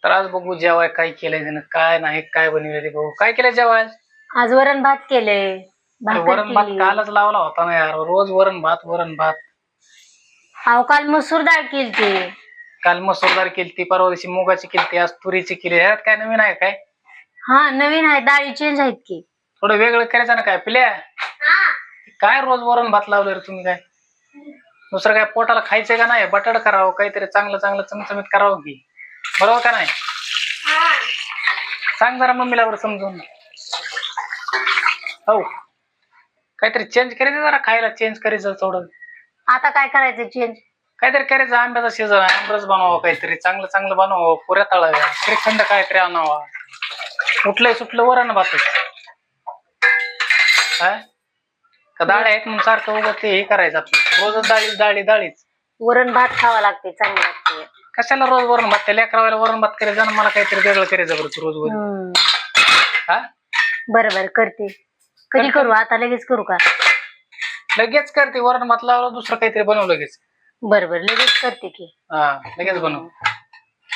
तर आज बघू जेवाय काय केलंय त्यानं, काय नाही काय बनवलंय ते बघू. काय केलंय जेवाय? आज वरण भात केलंय. अरे भाकर वरण भात केली. कालच लावला होता ना यार, रोज वरण भात वरण भात. अहो काल मसूर डाळ केलती. काल मसूर डाळ केलती, परवा दिवशी मुगाची केलती, आज तुरीची केली. ह्यात काय नवीन आहे काय? हा नवीन आहे, डाळी चेंज आहेत की. थोडं वेगळं करायचं ना काय पिल्या. काय रोज वरण भात लावलं रे तुम्ही? काय दुसरं काय पोटाला खायचंय का नाही? बटाट करावं, काहीतरी चांगलं चांगलं चमचमीत करावं की, बरोबर का नाही? सांग जरा मम्मीला बरं समजून. हो काहीतरी चेंज करायचं, जरा खायला चेंज करायचं थोडं. आता काय करायचं चेंज? काहीतरी करायचं, आंब्याचा सीझन आहे, आंबरस बनवावं, काहीतरी चांगलं चांगलं बनवावं, पुऱ्या तळाव्या, श्रीखंड काहीतरी आणावा. कुठलंही सुटलं वरण भातच काय का डाळी आहेत म्हणून सारखं उगत हे करायचं आपलं, रोजच डाळी डाळी डाळीच. वरण भात खावा लागते, चांगलं लागते. कशाला रोज वरण भात? त्या लेकरावाला वरण भात करायचं ना, मला काहीतरी वेगळं करायचं बरं रोज वरण. हा बरोबर करते. कधी करू? आता लगेच करू का? लगेच करते. वरण भात लावलं, दुसरं काहीतरी बनव लगेच. बरोबर लगेच करते की. हा लगेच बनव.